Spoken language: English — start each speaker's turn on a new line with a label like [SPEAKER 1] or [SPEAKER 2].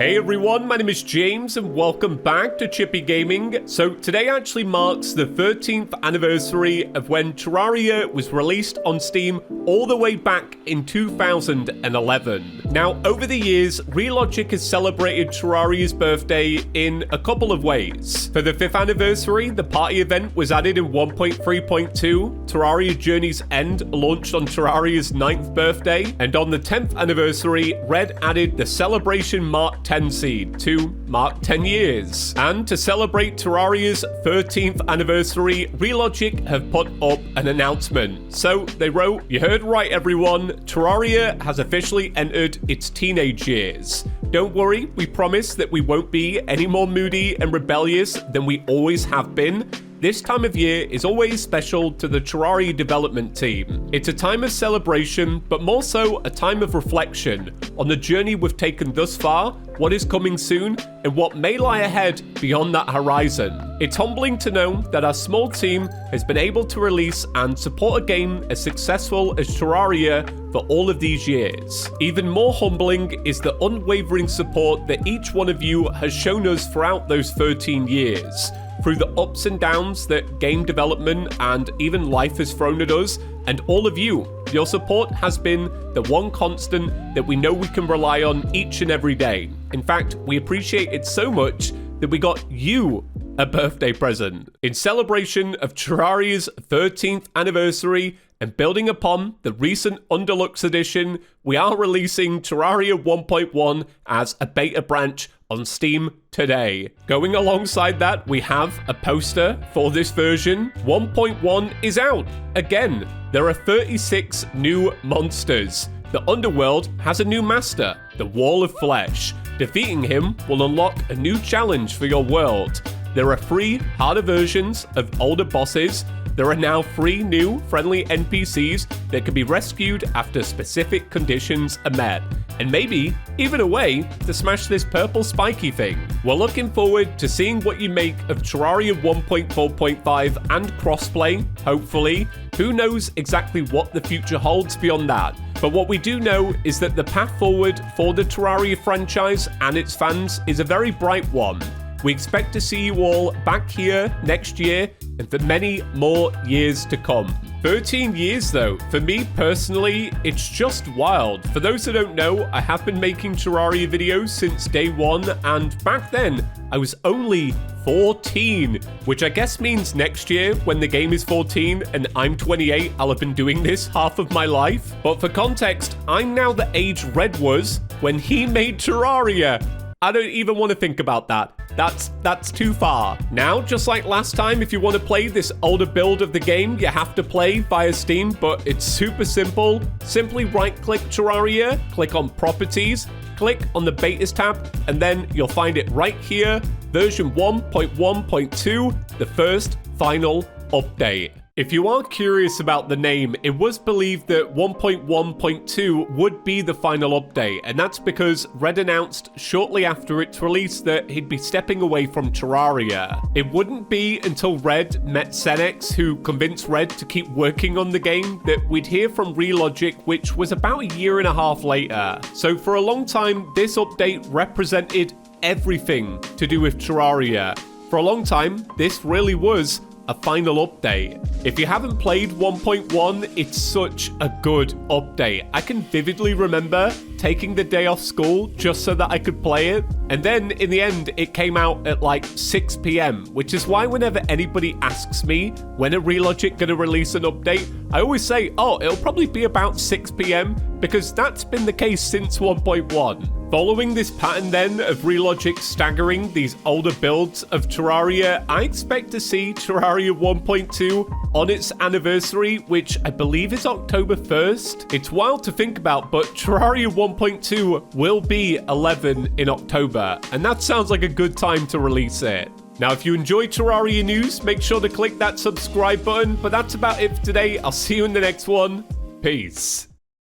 [SPEAKER 1] Hey everyone, my name is James and welcome back to ChippyGaming. So today actually marks the 13th anniversary of when Terraria was released on Steam all the way back in 2011. Now, over the years, Relogic has celebrated Terraria's birthday in a couple of ways. For the 5th anniversary, the party event was added in 1.3.2, Terraria Journey's End launched on Terraria's 9th birthday, and on the 10th anniversary, Red added the Celebration Mark 10 seed to mark 10 years. And to celebrate Terraria's 13th anniversary, Relogic have put up an announcement. So they wrote, "You heard right everyone, Terraria has officially entered its teenage years. Don't worry, we promise that we won't be any more moody and rebellious than we always have been. This time of year is always special to the Terraria development team. It's a time of celebration, but more so a time of reflection on the journey we've taken thus far, what is coming soon, and what may lie ahead beyond that horizon. It's humbling to know that our small team has been able to release and support a game as successful as Terraria for all of these years. Even more humbling is the unwavering support that each one of you has shown us throughout those 13 years. Through the ups and downs that game development and even life has thrown at us, and all of you, your support has been the one constant that we know we can rely on each and every day. In fact, we appreciate it so much that we got you a birthday present. In celebration of Terraria's 13th anniversary and building upon the recent Underlux edition, we are releasing Terraria 1.1 as a beta branch on Steam today. Going alongside that, we have a poster for this version. 1.1 is out. Again, there are 36 new monsters. The Underworld has a new master, the Wall of Flesh. Defeating him will unlock a new challenge for your world. There are 3 harder versions of older bosses. There are now 3 new friendly NPCs that can be rescued after specific conditions are met. And maybe even a way to smash this purple spiky thing. We're looking forward to seeing what you make of Terraria 1.4.5 and crossplay, hopefully. Who knows exactly what the future holds beyond that. But what we do know is that the path forward for the Terraria franchise and its fans is a very bright one. We expect to see you all back here next year and for many more years to come. 13 years though, for me personally, it's just wild. For those who don't know, I have been making Terraria videos since day one, and back then, I was only 14, which I guess means next year, when the game is 14 and I'm 28, I'll have been doing this half of my life. But for context, I'm now the age Red was when he made Terraria. I don't even want to think about that. That's too far. Now, just like last time, if you want to play this older build of the game, you have to play via Steam, but it's super simple. Simply right-click Terraria, click on Properties, click on the Betas tab, and then you'll find it right here, version 1.1.2, the first final update. If you are curious about the name, it was believed that 1.1.2 would be the final update, and that's because Red announced shortly after its release that he'd be stepping away from Terraria. It wouldn't be until Red met Senex, who convinced Red to keep working on the game, that we'd hear from Relogic, which was about a year and a half later. So for a long time, this update represented everything to do with Terraria. For a long time, this really was a final update. If you haven't played 1.1, it's such a good update. I can vividly remember taking the day off school just so that I could play it. And then in the end, it came out at like 6 p.m, which is why whenever anybody asks me when are Relogic going to release an update, I always say, oh, it'll probably be about 6 p.m, because that's been the case since 1.1. Following this pattern then of Relogic staggering these older builds of Terraria, I expect to see Terraria 1.2 on its anniversary, which I believe is October 1st. It's wild to think about, but Terraria 1.2 will be 11 in October, and that sounds like a good time to release it. Now, if you enjoy Terraria news, make sure to click that subscribe button, but that's about it for today. I'll see you in the next one. Peace.